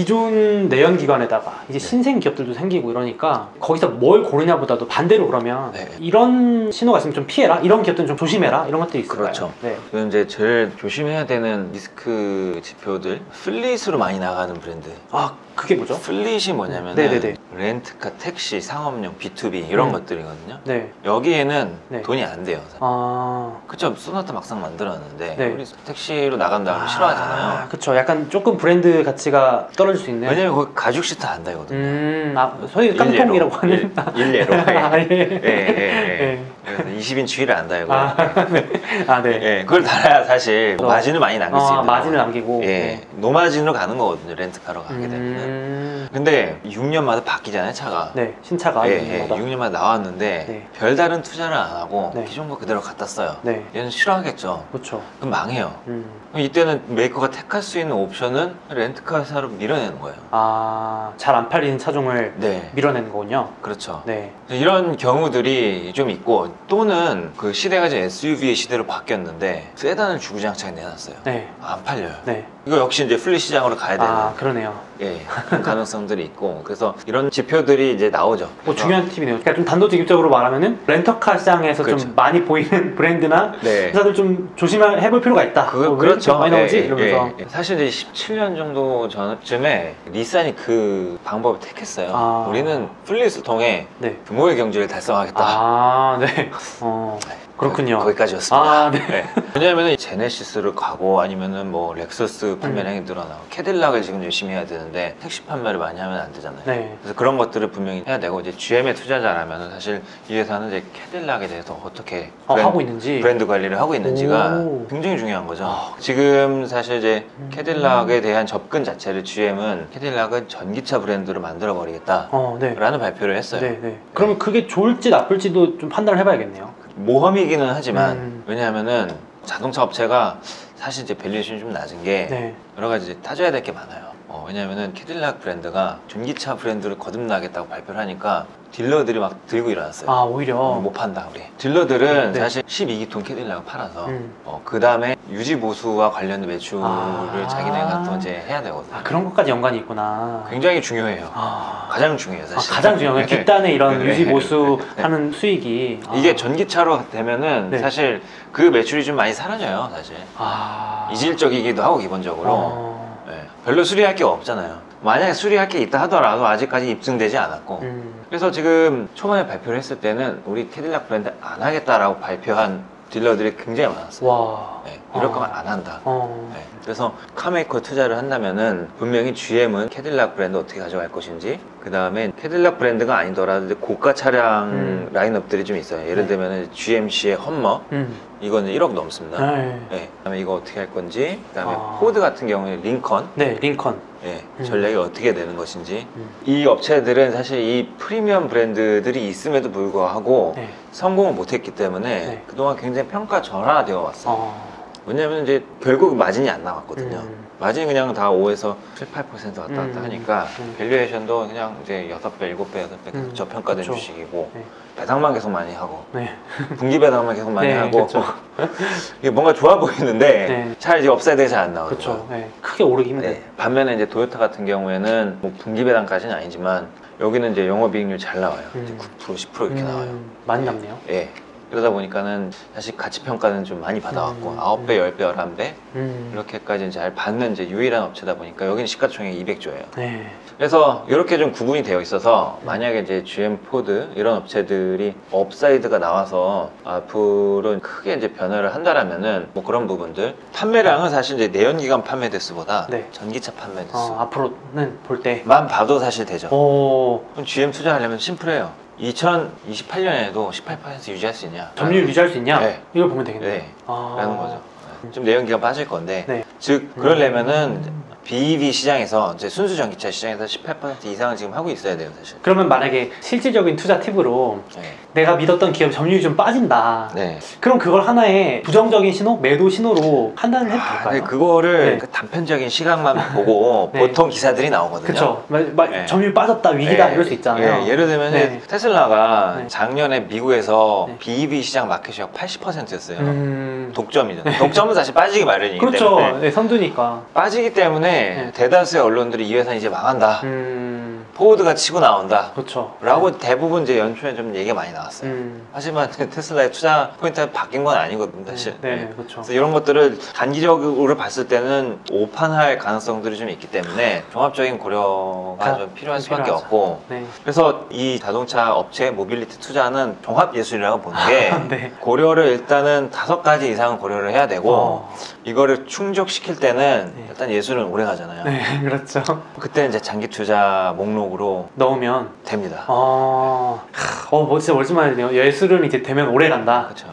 기존 내연기관에다가 이제 신생 기업들도 생기고 이러니까 거기서 뭘 고르냐보다도 반대로 그러면 네. 이런 신호가 있으면 좀 피해라, 이런 기업들은 좀 조심해라, 이런 것들이 있을까요? 그렇죠. 네. 그럼 이제 제일 조심해야 되는 리스크 지표들, 플릿으로 많이 나가는 브랜드. 아, 그게 뭐죠? 플릿이 뭐냐면 네네네. 렌트카, 택시, 상업용, B2B 이런 것들이거든요. 네. 여기에는 네. 돈이 안 돼요. 아, 그쵸, 소나타 막상 만들었는데 네. 우리 택시로 나간다고 싫어하잖아요. 그쵸. 약간 조금 브랜드 가치가 떨어질 수 있는. 왜냐면 거기 가죽 시트 안 달거든요. 아, 소위 깡통이라고 하는. 일례로. 아, 예. 예. 그래서 20인치 휠을 안 달고. 아, 네. 예, 그걸 달아야 사실 마진을 많이 남길 수 있는 마진을 남기고. 예, 네. 노마진으로 가는 거거든요, 렌트카로 가게 되면. 근데 6년마다 바뀌잖아요, 차가. 네, 신차가. 예, 6년마다 나왔는데 네. 별다른 투자를 안 하고 네. 기존 거 그대로 갖다 써요. 네. 얘는 싫어하겠죠. 그렇죠. 그럼 망해요. 그럼 이때는 메이커가 택할 수 있는 옵션은 렌트카 회사로 밀어내는 거예요. 아, 잘 안 팔리는 차종을 네. 밀어내는 거군요. 그렇죠. 네. 이런 경우들이 좀 있고, 또는 그 시대가 이제 SUV의 시대로 바뀌었는데 세단을 주구장창 내놨어요. 네. 안 팔려요. 네. 이거 역시 이제 플릿 시장으로 가야 되는 아, 그러네요. 예, 그런 가능성들이 있고, 그래서 이런 지표들이 이제 나오죠. 뭐 중요한 팁이네요. 그러니까 좀 단도직입적으로 말하면은 렌터카 시장에서 그렇죠. 좀 많이 보이는 브랜드나 네. 회사들 좀 조심해볼 필요가 있다. 왜 그렇죠. 이렇게 많이 나오지? 이러면서. 사실 이제 17년 정도 전쯤에 nis산이 그 방법을 택했어요. 아. 우리는 플릿을 통해 네. 규모의 경제를 달성하겠다. 아, 네. 그렇군요. 거기까지였습니다. 아, 네. 네. 왜냐하면 제네시스를 가고 아니면은 뭐 렉서스 판매량이 늘어나고 캐딜락을 지금 열심히 해야 되는데 택시 판매를 많이 하면 안 되잖아요. 네. 그래서 그런 것들을 분명히 해야 되고, 이제 GM에 투자자라면 사실 이 회사는 이제 캐딜락에 대해서 어떻게 하고 있는지. 브랜드 관리를 하고 있는지가 오. 굉장히 중요한 거죠. 지금 사실 이제 캐딜락에 대한 접근 자체를 GM은 캐딜락은 전기차 브랜드로 만들어 버리겠다 네. 라는 발표를 했어요. 네, 네. 그러면 그게 좋을지 나쁠지도 좀 판단을 해봐야겠네요. 모험이기는 하지만 왜냐하면은 자동차 업체가 사실 이제 밸류에이션이 좀 낮은 게 네. 여러 가지 이제 따져야 될 게 많아요. 왜냐하면은 캐딜락 브랜드가 전기차 브랜드를 거듭나겠다고 발표를 하니까 딜러들이 막 들고 일어났어요. 아, 오히려. 못 판다 우리. 딜러들은 네. 사실 12기통 캐딜락을 팔아서 그 다음에 유지 보수와 관련된 매출을 자기네가 또 이제 해야 되거든요. 아, 그런 것까지 연관이 있구나. 굉장히 중요해요. 가장 중요해요, 사실. 가장 중요해요. 뒷단에 이런 네. 유지 보수하는 수익이. 이게 전기차로 되면은 네. 사실 그 매출이 좀 많이 사라져요, 사실. 이질적이기도 하고 기본적으로. 네. 별로 수리할 게 없잖아요. 만약에 수리할 게 있다 하더라도 아직까지 입증되지 않았고, 그래서 지금 초반에 발표를 했을 때는 우리 캐딜락 브랜드 안 하겠다라고 발표한 딜러들이 굉장히 많았어요. 와. 네, 이럴 거면 안 한다. 네. 그래서 카메이커 투자를 한다면은 분명히 GM은 캐딜락 브랜드 어떻게 가져갈 것인지, 그 다음에 캐딜락 브랜드가 아니더라도 고가 차량 라인업들이 좀 있어요. 예를 들면 GMC의 험머, 이거는 1억 넘습니다. 네. 그다음에 이거 어떻게 할 건지, 그다음에 포드 같은 경우에 링컨, 네, 링컨. 예, 전략이 어떻게 되는 것인지. 이 업체들은 사실 이 프리미엄 브랜드들이 있음에도 불구하고 성공을 못했기 때문에 그동안 굉장히 평가절하되어 왔어요. 왜냐면 이제 결국 마진이 안 나왔거든요. 마진이 그냥 다 5에서 7, 8% 왔다 갔다 하니까 밸류에이션도 그냥 이제 6배, 7배, 8배 저평가된 그쵸. 주식이고, 배당만 계속 많이 하고, 네. 분기 배당만 계속 많이 하고, 그쵸. 이게 뭔가 좋아 보이는데 잘 이제 업사이드가 잘 안 나오죠. 그렇죠. 네. 크게 오르기 힘들어요. 반면에 이제 도요타 같은 경우에는 뭐 분기 배당까지는 아니지만 여기는 이제 영업이익률 잘 나와요. 이제 9%, 10% 이렇게 나와요. 많이 남네요. 예. 그러다 보니까는 사실 가치 평가는 좀 많이 받아왔고 9배, 10배, 11배 이렇게까지 잘 받는 이제 유일한 업체다 보니까 여기는 시가총액 200조예요. 네. 그래서 이렇게 좀 구분이 되어 있어서 만약에 이제 GM, 포드 이런 업체들이 업사이드가 나와서 앞으로 크게 이제 변화를 한다라면은 뭐 그런 부분들, 판매량은 사실 이제 내연기관 판매 대수보다 전기차 판매 대수 앞으로는 볼 때 만 봐도 사실 되죠. 그럼 GM 투자하려면 심플해요. 2028년에도 18% 유지할 수 있냐? 점유율 유지할 수 있냐? 네. 이걸 보면 되겠네요. 네. 라는 거죠. 좀 내연기관 빠질 건데, 네. 즉 그러려면은 BEV 시장에서 이제 순수 전기차 시장에서 18% 이상을 지금 하고 있어야 돼요, 사실. 그러면 만약에 실질적인 투자 팁으로 네. 내가 믿었던 기업 점유율이 좀 빠진다. 네. 그럼 그걸 하나의 부정적인 신호, 매도 신호로 판단을 해도 될까요? 네, 그거를 네. 그 단편적인 시각만 보고 네. 보통 기사들이 나오거든요. 그렇죠. 네. 점유율 빠졌다, 위기다 이럴 수 있잖아요. 예를 들면 네. 테슬라가 네. 작년에 미국에서 네. BEV 시장 마켓이 80%였어요. 네. 독점이죠. 독점은 사실 빠지기 마련이기 그렇죠. 때문에 네, 선두니까. 빠지기 때문에 때문에 대다수의 언론들이 이 회사는 이제 망한다. 포워드가 치고 나온다. 그렇죠. 라고 대부분 이제 연초에 좀 얘기가 많이 나왔어요. 하지만 테슬라의 투자 포인트가 바뀐 건 아니거든요, 사실. 네, 그렇죠. 그래서 이런 것들을 단기적으로 봤을 때는 오판할 가능성들이 좀 있기 때문에 종합적인 고려가 좀 필요할 수밖에 없고. 네. 그래서 이 자동차 업체 모빌리티 투자는 종합 예술이라고 보는 게 네. 고려를 일단은 5가지 이상은 고려를 해야 되고 이거를 충족시킬 때는 일단 예술은 오래 가잖아요. 네, 그렇죠. 그때 이제 장기 투자 목록으로 넣으면 됩니다. 뭐 진짜 멀지만 해도 예술은 이제 되면 오래 간다. 그렇죠.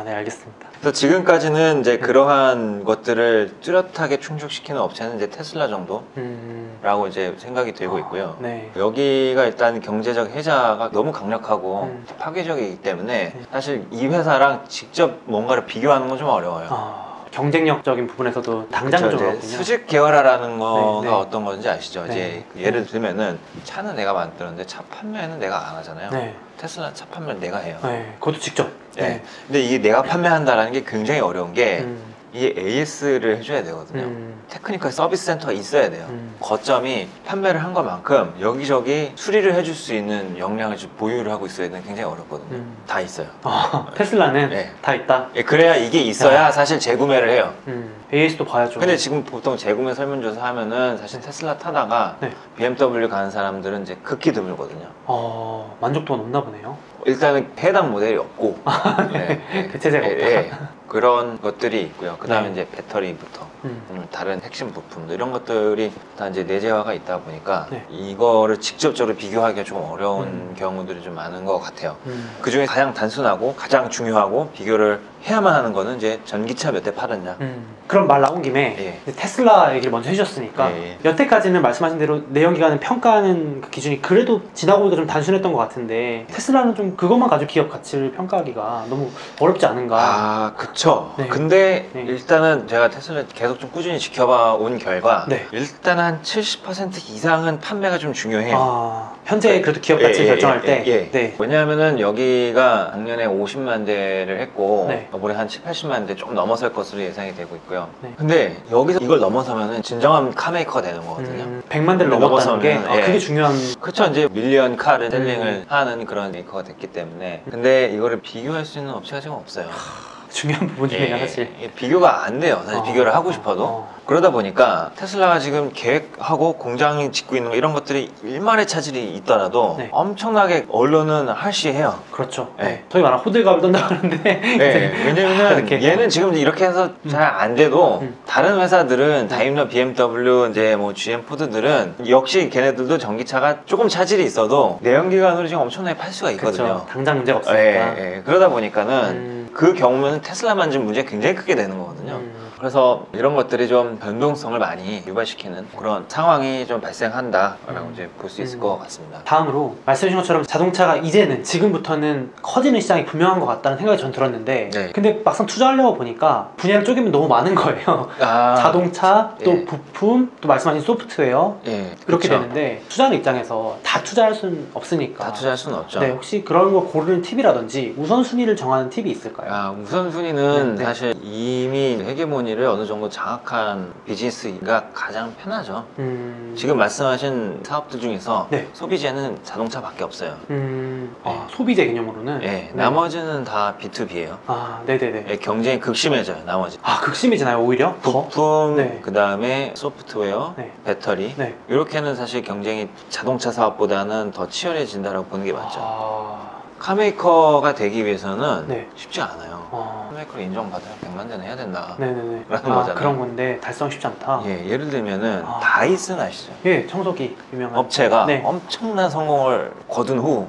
네, 알겠습니다. 그래서 지금까지는 이제 그러한 것들을 뚜렷하게 충족시키는 업체는 이제 테슬라 정도라고 이제 생각이 되고 있고요. 네. 여기가 일단 경제적 혜자가 너무 강력하고 파괴적이기 때문에 사실 이 회사랑 직접 뭔가를 비교하는 건 좀 어려워요. 경쟁력적인 부분에서도 당장 좀 그렇군요. 수직 계열화라는 거가 네. 어떤 건지 아시죠? 네. 이제 예를 들면은 차는 내가 만드는데 차 판매는 내가 안 하잖아요. 네. 테슬라 차 판매를 내가 해요. 네, 그것도 직접. 네. 근데 이게 내가 판매한다라는 게 굉장히 어려운 게 이게 AS를 해줘야 되거든요. 테크니컬 서비스 센터가 있어야 돼요. 거점이 판매를 한 것만큼 여기저기 수리를 해줄 수 있는 역량을 좀 보유를 하고 있어야 되는 굉장히 어렵거든요. 다 있어요. 테슬라는 네. 다 있다. 그래야 이게 있어야 사실 재구매를 해요. AS도 봐야죠. 근데 지금 보통 재구매 설문조사 하면은 사실 테슬라 타다가 BMW 가는 사람들은 이제 극히 드물거든요. 만족도가 높나 보네요. 일단은 해당 모델이 없고 대체제가 없다. 그런 것들이 있고요. 그 다음에 이제 배터리부터 다른 핵심 부품들 이런 것들이 다 이제 내재화가 있다 보니까 이거를 직접적으로 비교하기가 좀 어려운 경우들이 좀 많은 것 같아요. 그 중에 가장 단순하고 가장 중요하고 비교를 해야만 하는 거는 이제 전기차 몇 대 팔았냐. 그럼 말 나온 김에 테슬라 얘기를 먼저 해주셨으니까 여태까지는 말씀하신 대로 내연기관을 평가하는 그 기준이 그래도 지나고 보니까 좀 단순했던 것 같은데 테슬라는 좀 그것만 가지고 기업 가치를 평가하기가 너무 어렵지 않은가. 그쵸. 근데 일단은 제가 테슬라 계속 좀 꾸준히 지켜봐 온 결과 일단 한 70% 이상은 판매가 좀 중요해요. 현재 그래도 기업 가치 결정할 때. 왜냐하면은 여기가 작년에 50만 대를 했고 올해 한 7, 80만 대 좀 넘어설 것으로 예상이 되고 있고요. 근데 여기서 이걸 넘어서면은 진정한 카메이커가 되는 거거든요. 100만 대를 넘었다는 게 그게 중요한. 그쵸. 이제 밀리언 카를 셀링을 하는 그런 메이커가 됐기 때문에. 근데 이거를 비교할 수 있는 업체가 지금 없어요. 중요한 부분이네요, 사실. 비교가 안 돼요. 사실 비교를 하고 싶어도. 그러다 보니까 테슬라가 지금 계획하고 공장이 짓고 있는 거 이런 것들이 일말의 차질이 있더라도 엄청나게 언론은 할시해요. 그렇죠. 소위 말하는 호들갑을 떤다고 하는데 왜냐면 얘는 지금 이렇게 해서 잘 안 돼도 다른 회사들은 다임러, BMW, 이제 뭐 GM, 포드들은 역시 걔네들도 전기차가 조금 차질이 있어도 내연기관으로 지금 엄청나게 팔 수가 있거든요. 그렇죠. 당장 문제가 없으니까. 그러다 보니까는 그 경우는 테슬라만 지금 문제가 굉장히 크게 되는 거거든요. 그래서 이런 것들이 좀 변동성을 많이 유발시키는 그런 상황이 좀 발생한다라고 이제 볼 수 있을 것 같습니다. 다음으로 말씀해 주신 것처럼 자동차가 이제는 지금부터는 커지는 시장이 분명한 것 같다는 생각이 전 들었는데 근데 막상 투자하려고 보니까 분야를 쪼개면 너무 많은 거예요. 자동차, 또 부품, 또 말씀하신 소프트웨어 그렇게 되는데 투자하는 입장에서 다 투자할 수는 없으니까. 다 투자할 수는 없죠. 혹시 그런 걸 고르는 팁이라든지 우선순위를 정하는 팁이 있을까요? 우선순위는 사실 이미 헤게모니를 어느 정도 장악한 비즈니스가 가장 편하죠. 지금 말씀하신 사업들 중에서 소비재는 자동차밖에 없어요. 소비재 개념으로는? 나머지는 다 B2B예요. 네네네. 경쟁이 극심해져요. 나머지. 극심해지나요 오히려? 부품, 그 다음에 소프트웨어, 배터리 이렇게는 사실 경쟁이 자동차 사업보다는 더 치열해진다고 보는 게 맞죠. 카메이커가 되기 위해서는 쉽지 않아요. 카메이커를 인정받아야 100만 대는 해야 된다. 라는 거잖아요. 그런 건데 달성 쉽지 않다. 예를 들면은 다이슨 아시죠? 청소기 유명한 업체가 엄청난 성공을 거둔 후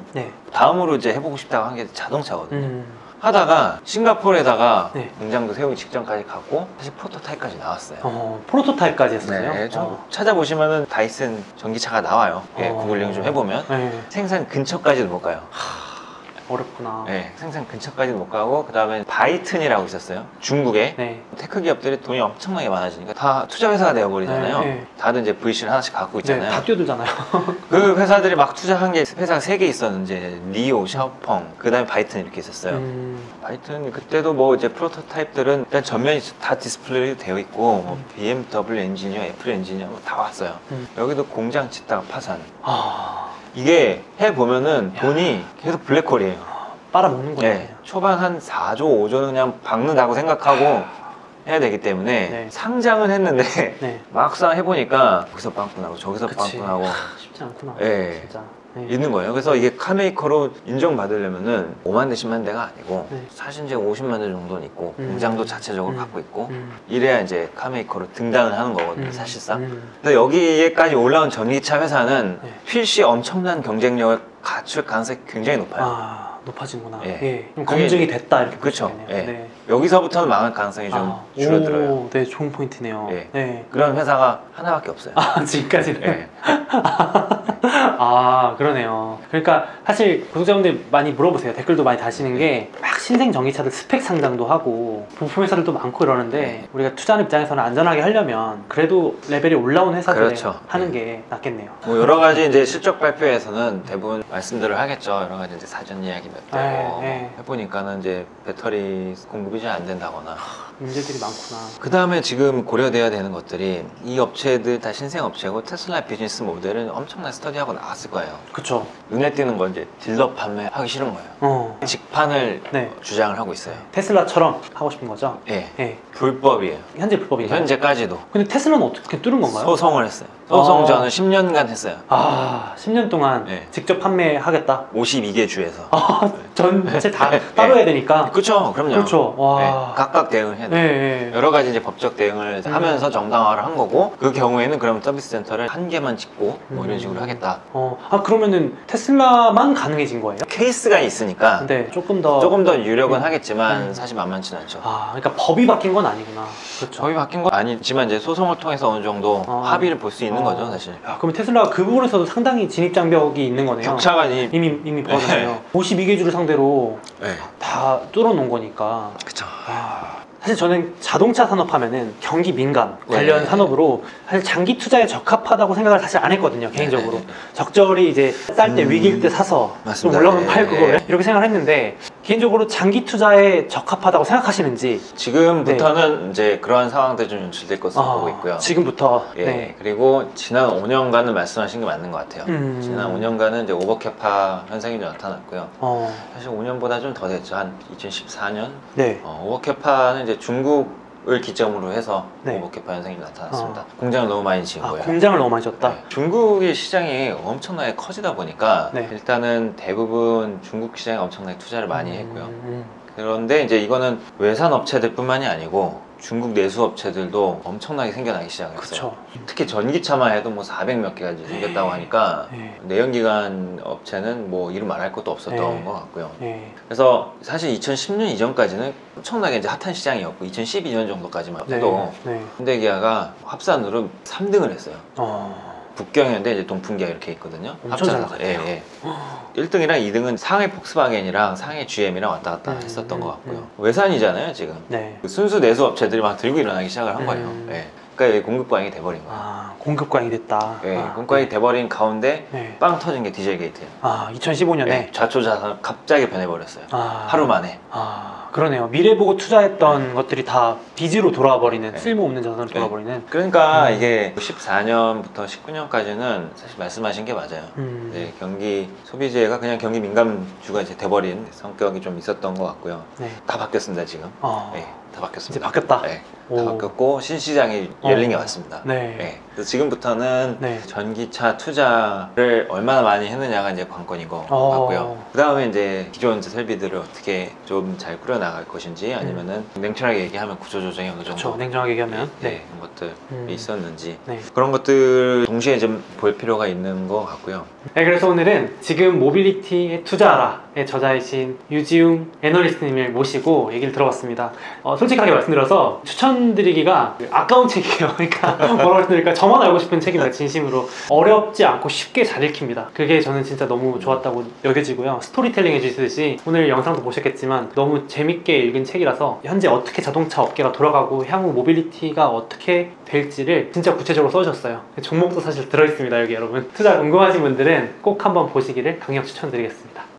다음으로 이제 해보고 싶다고 한 게 자동차거든요. 하다가 싱가포르에다가 공장도 세우기 직전까지 갔고 사실 프로토타입까지 나왔어요. 프로토타입까지 했어요? 좀 찾아보시면은 다이슨 전기차가 나와요. 구글링 좀 해보면 생산 근처까지도 못 가요. 어렵구나. 네, 생산 근처까지는 못 가고 그 다음에 바이튼이라고 있었어요. 중국에 네. 테크 기업들이 돈이 엄청나게 많아지니까 다 투자 회사가 되어버리잖아요. 네. 다들 이제 VC를 하나씩 갖고 있잖아요. 네, 다 뛰어들잖아요. 그 회사들이 막 투자한 게 회사가 3개 있었는데 리오, 샤오펑, 그 다음에 바이튼 이렇게 있었어요. 바이튼 그때도 뭐 이제 프로토타입들은 일단 전면이 다 디스플레이 되어 있고 뭐 BMW 엔지니어, 애플 엔지니어 뭐 다 왔어요. 여기도 공장 짓다가 파산. 이게 해보면은 돈이 계속 블랙홀이에요. 빨아먹는구나. 네. 초반 한 4조, 5조는 그냥 박는다고 생각하고 해야 되기 때문에 네. 상장은 했는데 네. 막상 해보니까 여기서 빵꾸 나고 저기서 빵꾸 나고 쉽지 않구나. 네. 진짜. 네. 있는 거예요. 그래서 이게 카메이커로 인정받으려면은 5만 대 10만 대가 아니고 네. 사실 이제 50만 대 정도는 있고 공장도 자체적으로 갖고 있고 이래야 이제 카메이커로 등단을 하는 거거든요. 사실상. 근데 여기에까지 올라온 전기차 회사는 네. 필시 엄청난 경쟁력을 갖출 가능성이 굉장히 높아요. 높아지는구나. 예. 예. 좀 검증이 됐다 이렇게 그렇죠. 예. 네. 여기서부터는 망할 가능성이 좀 줄어들어요. 오, 네, 좋은 포인트네요. 예. 네. 그런 회사가 하나밖에 없어요. 지금까지는. 예. 그러네요. 그러니까 사실 구독자분들 많이 물어보세요. 댓글도 많이 다시는 게 막 신생 전기차들 스펙 상장도 하고 부품 회사들도 많고 이러는데 우리가 투자하는 입장에서는 안전하게 하려면 그래도 레벨이 올라온 회사들 그렇죠. 하는 게 낫겠네요. 뭐 여러 가지 이제 실적 발표에서는 대부분 말씀들을 하겠죠. 여러 가지 이제 사전 이야기 몇 대고 해보니까는 이제 배터리 공급이 잘 안 된다거나 문제들이 많구나. 그 다음에 지금 고려돼야 되는 것들이 이 업체들 다 신생 업체고 테슬라 비즈니스 모델은 엄청난 스터디하고 나왔을 거예요. 그렇죠. 눈에 띄는 건 이제 딜러 판매하기 싫은 거예요. 직판을 주장을 하고 있어요. 테슬라처럼 하고 싶은 거죠? 네. 불법이에요. 현재 불법인가요? 현재까지도. 근데 테슬라는 어떻게 뚫은 건가요? 소송을 했어요. 소송 저는 10년간 했어요. 10년 동안 직접 판매하겠다? 52개 주에서. 전체 다 따로 해야 되니까? 그렇죠. 그럼요. 그렇죠. 와. 각각 대응을 해야 돼요. 여러 가지 이제 법적 대응을 하면서 정당화를 한 거고 그 경우에는 그러면 서비스 센터를 한 개만 짓고 뭐 이런 식으로 하겠다. 그러면은 테슬라만 가능해진 거예요? 케이스가 있으니까 조금 더 유력은 하겠지만 사실 만만치는 않죠. 그러니까 법이 바뀐 건 아니구나. 그렇죠. 법이 바뀐 건 아니지만 이제 소송을 통해서 어느 정도 합의를 볼 수 있는 거죠, 사실. 그럼 테슬라가 그 부분에서도 상당히 진입장벽이 있는 거네요. 격차가 이미 벌어졌네요. 52개주를 상대로 다 뚫어놓은 거니까. 그쵸. 사실 저는 자동차 산업 하면은 경기 민감 관련 산업으로 사실 장기 투자에 적합하다고 생각을 사실 안 했거든요, 개인적으로. 적절히 이제 쌀 때 위기일 때 사서 좀 올라오면 팔고 이렇게 생각을 했는데 개인적으로 장기 투자에 적합하다고 생각하시는지. 지금부터는 이제 그러한 상황들이 좀 연출될 것으로 보고 있고요. 지금부터. 그리고 지난 5년간은 말씀하신 게 맞는 것 같아요. 지난 5년간은 이제 오버캐파 현상이 좀 나타났고요. 사실 5년보다 좀 더 됐죠. 한 2014년. 오버캐파는 이제 중국을 기점으로 해서 오버캐파 현상이 나타났습니다. 공장을 너무 많이 지은 거예요. 공장을 너무 많이 졌다? 중국의 시장이 엄청나게 커지다 보니까 일단은 대부분 중국 시장에 엄청나게 투자를 많이 했고요. 그런데 이제 이거는 외산 업체들 뿐만이 아니고 중국 내수 업체들도 엄청나게 생겨나기 시작했어요. 그쵸. 특히 전기차만 해도 뭐 400 몇 개가 생겼다고 하니까 내연기관 업체는 뭐 이름 말할 것도 없었던 것 같고요. 그래서 사실 2010년 이전까지는 엄청나게 이제 핫한 시장이었고 2012년 정도까지만 해도 현대기아가 합산으로 3등을 했어요. 북경현대 이제 동풍기아 이렇게 있거든요. 엄청 잘 나갔네요. 1등이랑 2등은 상해 폭스바겐이랑 상해 GM이랑 왔다 갔다 했었던 것 같고요. 외산이잖아요 지금. 순수 내수 업체들이 막 들고 일어나기 시작을 한 거예요. 그러니까 공급과잉이 돼버린 거예요. 공급과잉이 됐다. 공급과잉이 돼버린 가운데 빵 터진 게 디젤 게이트예요. 2015년에 좌초자산 갑자기 변해버렸어요. 하루 만에. 그러네요. 미래 보고 투자했던 것들이 다 빚으로 돌아버리는, 쓸모없는 자산으로 돌아버리는. 그러니까 이게 14년부터 19년까지는 사실 말씀하신 게 맞아요. 경기 소비재가 그냥 경기 민감주가 이제 돼버린 성격이 좀 있었던 것 같고요. 다 바뀌었습니다 지금. 다 바뀌었습니다. 이제 바뀌었다. 다 바뀌었고 신시장이 열린 게 맞습니다. 그래서 지금부터는 전기차 투자를 얼마나 많이 했느냐가 이제 관건인 것 같고요. 그 다음에 이제 기존 설비들을 어떻게 좀 잘 꾸려 나갈 것인지 아니면은 냉철하게 얘기하면 구조조정이 어느 정도 냉정하게 얘기하면 그런 것들이 있었는지 그런 것들 동시에 좀 볼 필요가 있는 것 같고요. 그래서 오늘은 지금 모빌리티에 투자하라 투자의 저자이신 유지웅 애널리스트님을 모시고 얘기를 들어봤습니다. 솔직하게 말씀드려서 추천드리기가 아까운 책이에요. 그러니까 뭐라고 말씀드릴까, 저만 알고 싶은 책입니다. 진심으로 어렵지 않고 쉽게 잘 읽힙니다. 그게 저는 진짜 너무 좋았다고 여겨지고요. 스토리텔링 해주시듯이 오늘 영상도 보셨겠지만 너무 재밌게 읽은 책이라서 현재 어떻게 자동차 업계가 돌아가고 향후 모빌리티가 어떻게 될지를 진짜 구체적으로 써주셨어요. 종목도 사실 들어있습니다. 여기 여러분 투자 궁금하신 분들은 꼭 한번 보시기를 강력 추천드리겠습니다.